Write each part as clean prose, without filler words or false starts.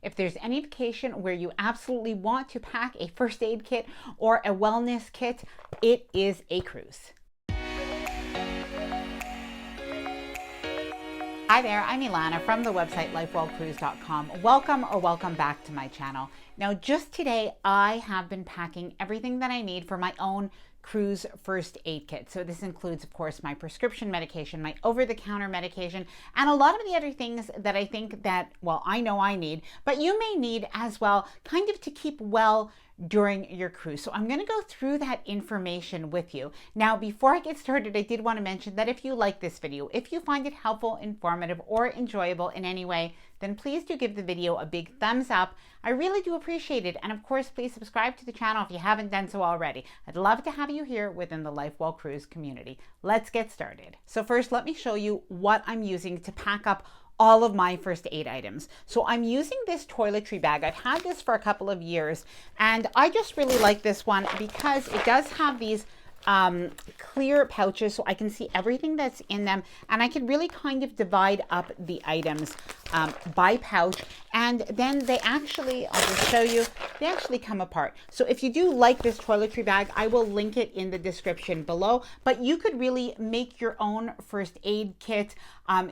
If there's any vacation where you absolutely want to pack a first aid kit or a wellness kit, it is a cruise. Hi there, I'm Ilana from the website lifewellcruise.com. Welcome back to my channel. Now, just today, I have been packing everything that I need for my own cruise first aid kit. So this includes, of course, my prescription medication, my over-the-counter medication, and a lot of the other things that I think that, well, I know I need, but you may need as well, kind of to keep well during your cruise. So I'm going to go through that information with you. Now, before I get started, I did want to mention that if you like this video, if you find it helpful, informative, or enjoyable in any way, then please do give the video a big thumbs up. I really do appreciate it. And of course, please subscribe to the channel if you haven't done so already. I'd love to have you here within the Life Well Cruise community. Let's get started. So first, let me show you what I'm using to pack up all of my first aid items. So I'm using this toiletry bag. I've had this for a couple of years, and I just really like this one because it does have these clear pouches so I can see everything that's in them, and I can really kind of divide up the items by pouch, and then they actually, I'll just show you, they actually come apart. So if you do like this toiletry bag, I will link it in the description below, but you could really make your own first aid kit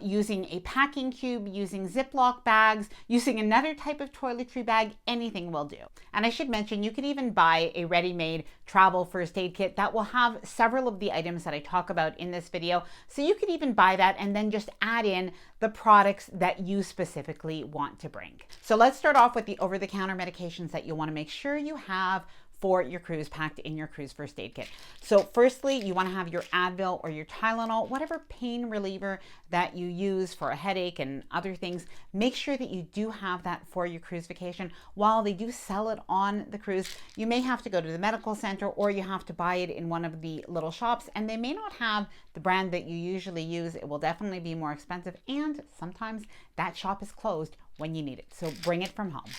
using a packing cube, using Ziploc bags, using another type of toiletry bag. Anything will do. And I should mention, you can even buy a ready-made travel first aid kit that will have several of the items that I talk about in this video. So you could even buy that and then just add in the products that you specifically want to bring. So let's start off with the over-the-counter medications that you'll want to make sure you have for your cruise, packed in your cruise first aid kit. So firstly, you want to have your Advil or your Tylenol, whatever pain reliever that you use for a headache and other things. Make sure that you do have that for your cruise vacation. While they do sell it on the cruise, you may have to go to the medical center or you have to buy it in one of the little shops, and they may not have the brand that you usually use. It will definitely be more expensive, and sometimes that shop is closed when you need it. So bring it from home.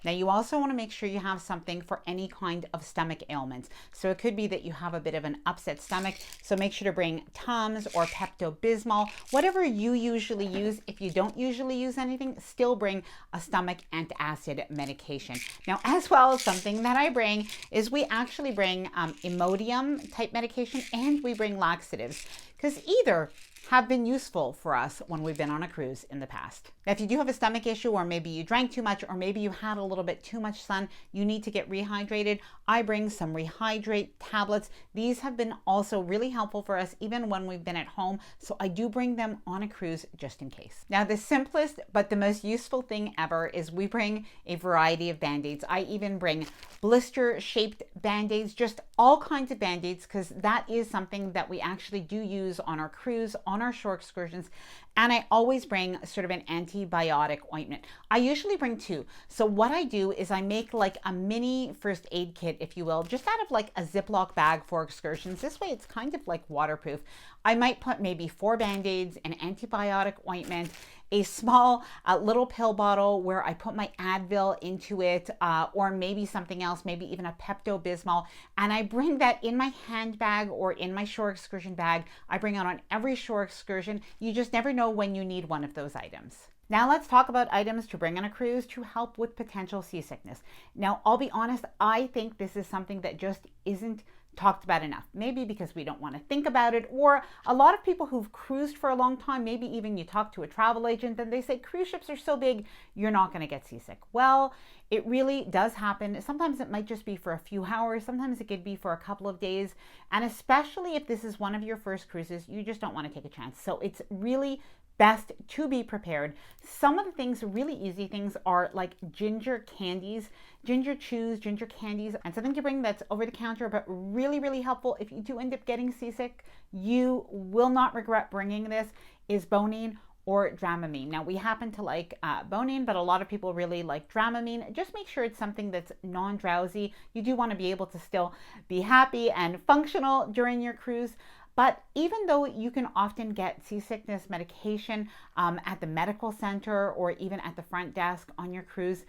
Now, you also want to make sure you have something for any kind of stomach ailments. So it could be that you have a bit of an upset stomach. So make sure to bring Tums or Pepto-Bismol, whatever you usually use. If you don't usually use anything, still bring a stomach antacid medication. Now, as well, something that I bring is we actually bring Immodium type medication, and we bring laxatives, because either have been useful for us when we've been on a cruise in the past. Now, if you do have a stomach issue, or maybe you drank too much, or maybe you had a little bit too much sun, you need to get rehydrated, I bring some Rehydrate tablets. These have been also really helpful for us even when we've been at home, so I do bring them on a cruise just in case. Now, the simplest but the most useful thing ever is we bring a variety of Band-Aids. I even bring blister-shaped Band-Aids, just all kinds of Band-Aids, because that is something that we actually do use on our cruise, on our shore excursions. And I always bring sort of an antibiotic ointment. I usually bring two. So what I do is I make like a mini first aid kit, if you will, just out of like a Ziploc bag for excursions. This way it's kind of like waterproof. I might put maybe 4 Band-Aids, an antibiotic ointment, a small little pill bottle where I put my Advil into it, or maybe something else, maybe even a Pepto-Bismol, and I bring that in my handbag or in my shore excursion bag. I bring it on every shore excursion. You just never know when you need one of those items. Now let's talk about items to bring on a cruise to help with potential seasickness. Now, I'll be honest, I think this is something that just isn't talked about enough. Maybe because we don't want to think about it, or a lot of people who've cruised for a long time, maybe even you talk to a travel agent and they say cruise ships are so big, you're not going to get seasick. Well, it really does happen. Sometimes it might just be for a few hours. Sometimes it could be for a couple of days. And especially if this is one of your first cruises, you just don't want to take a chance. So it's really best to be prepared. Some of the things, really easy things, are like ginger candies, ginger chews, ginger candies, and something to bring that's over the counter, but really, really helpful if you do end up getting seasick. You will not regret bringing this, is Bonine or dramamine. Now, we happen to like Bonine, but a lot of people really like dramamine. Just make sure it's something that's non-drowsy. You do want to be able to still be happy and functional during your cruise. But even though you can often get seasickness medication at the medical center or even at the front desk on your cruise,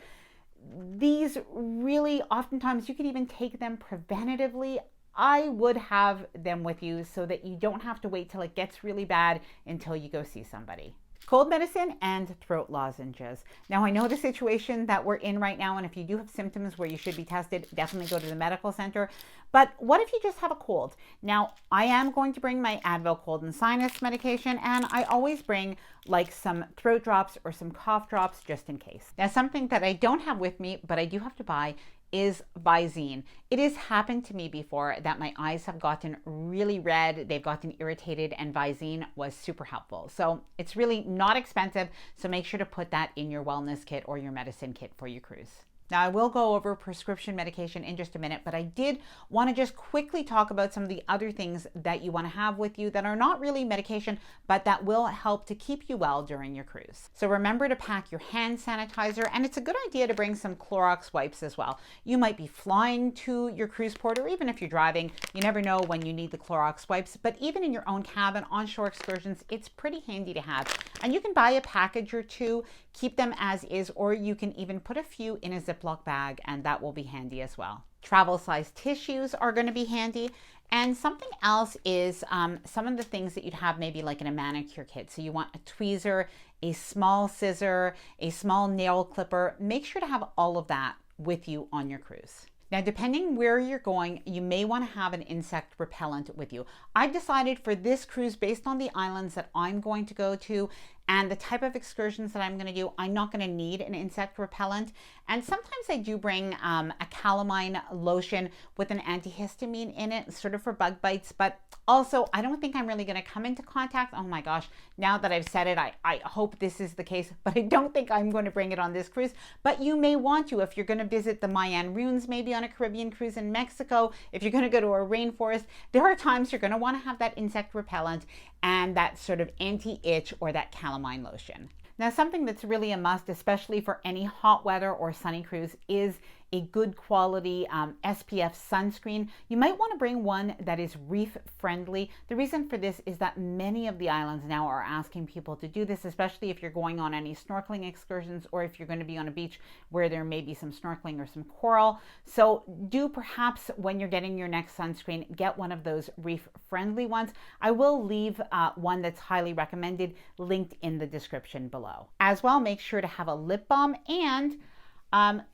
these really oftentimes you can even take them preventatively. I would have them with you so that you don't have to wait till it gets really bad until you go see somebody. cold medicine and throat lozenges. Now, I know the situation that we're in right now, and if you do have symptoms where you should be tested, definitely go to the medical center. But what if you just have a cold? Now, I am going to bring my Advil cold and sinus medication, and I always bring like some throat drops or some cough drops just in case. Now, something that I don't have with me, but I do have to buy, is Visine. It has happened to me before that my eyes have gotten really red, they've gotten irritated, and Visine was super helpful. So it's really not expensive, so make sure to put that in your wellness kit or your medicine kit for your cruise. Now, I will go over prescription medication in just a minute, but I did want to just quickly talk about some of the other things that you want to have with you that are not really medication, but that will help to keep you well during your cruise. So remember to pack your hand sanitizer, and it's a good idea to bring some Clorox wipes as well. You might be flying to your cruise port, or even if you're driving, you never know when you need the Clorox wipes, but even in your own cabin, onshore excursions, it's pretty handy to have. And you can buy a package or two, keep them as is, or you can even put a few in a Ziploc bag, and that will be handy as well. Travel size tissues are going to be handy. And something else is some of the things that you'd have maybe like in a manicure kit. So you want a tweezer, a small scissor, a small nail clipper. Make sure to have all of that with you on your cruise. Now, depending where you're going, you may want to have an insect repellent with you. I've decided for this cruise, based on the islands that I'm going to go to and the type of excursions that I'm going to do, I'm not going to need an insect repellent. And sometimes I do bring a calamine lotion with an antihistamine in it, sort of for bug bites. But also, I don't think I'm really going to come into contact. Oh my gosh, now that I've said it, I hope this is the case, but I don't think I'm going to bring it on this cruise. But you may want to if you're going to visit the Mayan ruins, maybe on a Caribbean cruise in Mexico. If you're going to go to a rainforest, there are times you're going to want to have that insect repellent and that sort of anti-itch or that calamine lotion. Now, something that's really a must, especially for any hot weather or sunny cruise, is a good quality SPF sunscreen. You might want to bring one that is reef friendly. The reason for this is that many of the islands now are asking people to do this, especially if you're going on any snorkeling excursions or if you're going to be on a beach where there may be some snorkeling or some coral. So do perhaps when you're getting your next sunscreen, get one of those reef friendly ones. I will leave one that's highly recommended linked in the description below. As well, make sure to have a lip balm, and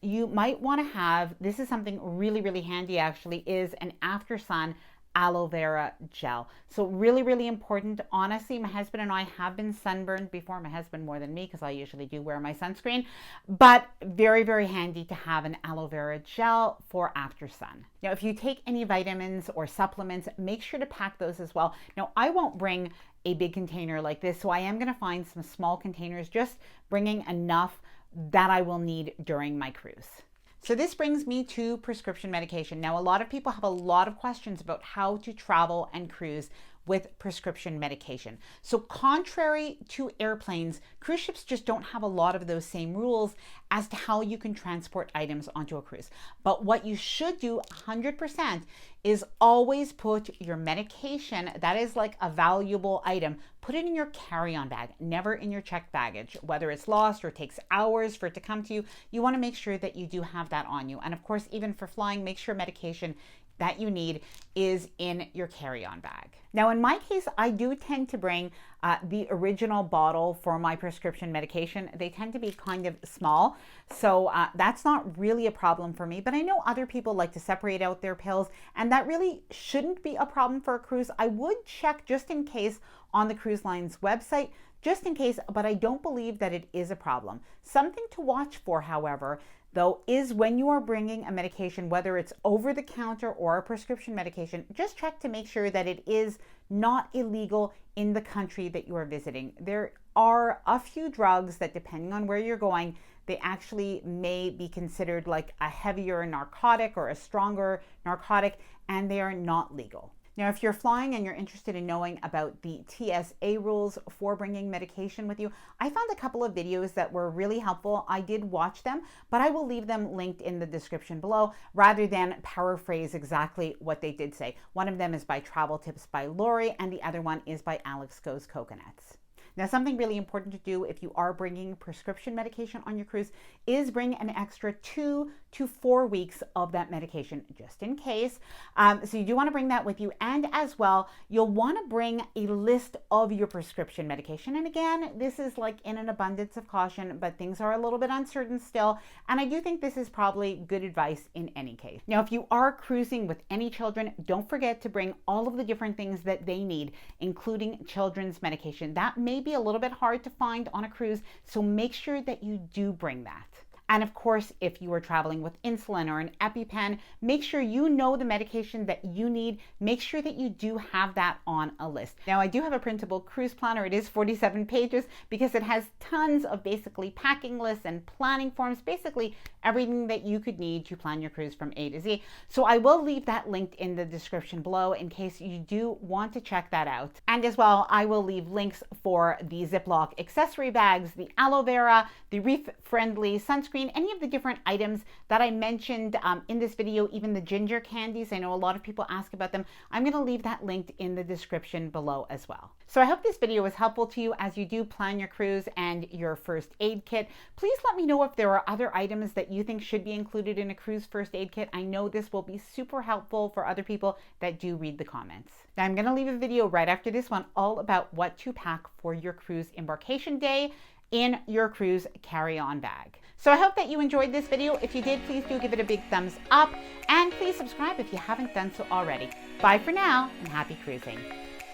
you might want to have, this is something really, really handy actually, is an after sun aloe vera gel. So really, really important. Honestly, my husband and I have been sunburned before. My husband more than me, because I usually do wear my sunscreen, but very, very handy to have an aloe vera gel for after sun. Now, if you take any vitamins or supplements, make sure to pack those as well. Now, I won't bring a big container like this, so I am going to find some small containers, just bringing enough that I will need during my cruise. So this brings me to prescription medication. Now, a lot of people have a lot of questions about how to travel and cruise with prescription medication. So contrary to airplanes, cruise ships just don't have a lot of those same rules as to how you can transport items onto a cruise. But what you should do 100% is always put your medication, that is like a valuable item, put it in your carry-on bag, never in your checked baggage. Whether it's lost or takes hours for it to come to you, you want to make sure that you do have that on you. And of course, even for flying, make sure medication that you need is in your carry-on bag. Now, in my case, I do tend to bring the original bottle for my prescription medication. They tend to be kind of small, so that's not really a problem for me. But I know other people like to separate out their pills, and that really shouldn't be a problem for a cruise. I would check just in case on the cruise line's website, just in case, but I don't believe that it is a problem. Something to watch for, however, though, is when you are bringing a medication, whether it's over the counter or a prescription medication, just check to make sure that it is not illegal in the country that you are visiting. There are a few drugs that, depending on where you're going, they actually may be considered like a heavier narcotic or a stronger narcotic, and they are not legal. Now, if you're flying and you're interested in knowing about the TSA rules for bringing medication with you, I found a couple of videos that were really helpful. I did watch them, but I will leave them linked in the description below rather than paraphrase exactly what they did say. One of them is by Travel Tips by Lori, and the other one is by Alex Goes Coconuts. Now, something really important to do if you are bringing prescription medication on your cruise is bring an extra 2 to 4 weeks of that medication just in case. So you do want to bring that with you. And as well, you'll want to bring a list of your prescription medication. And again, this is like in an abundance of caution, but things are a little bit uncertain still. And I do think this is probably good advice in any case. Now, if you are cruising with any children, don't forget to bring all of the different things that they need, including children's medication. That may be a little bit hard to find on a cruise, so make sure that you do bring that. And of course, if you are traveling with insulin or an EpiPen, make sure you know the medication that you need. Make sure that you do have that on a list. Now, I do have a printable cruise planner. It is 47 pages because it has tons of basically packing lists and planning forms, basically everything that you could need to plan your cruise from A to Z. So I will leave that linked in the description below in case you do want to check that out. And as well, I will leave links for the Ziploc accessory bags, the aloe vera, the Reef friendly sunscreen, any of the different items that I mentioned in this video, even the ginger candies. I know a lot of people ask about them. I'm going to leave that linked in the description below as well. So I hope this video was helpful to you as you do plan your cruise and your first aid kit. Please let me know if there are other items that you think should be included in a cruise first aid kit. I know this will be super helpful for other people that do read the comments. Now I'm going to leave a video right after this one all about what to pack for your cruise embarkation day in your cruise carry-on bag. So I hope that you enjoyed this video. If you did, please do give it a big thumbs up and please subscribe if you haven't done so already. Bye for now and happy cruising.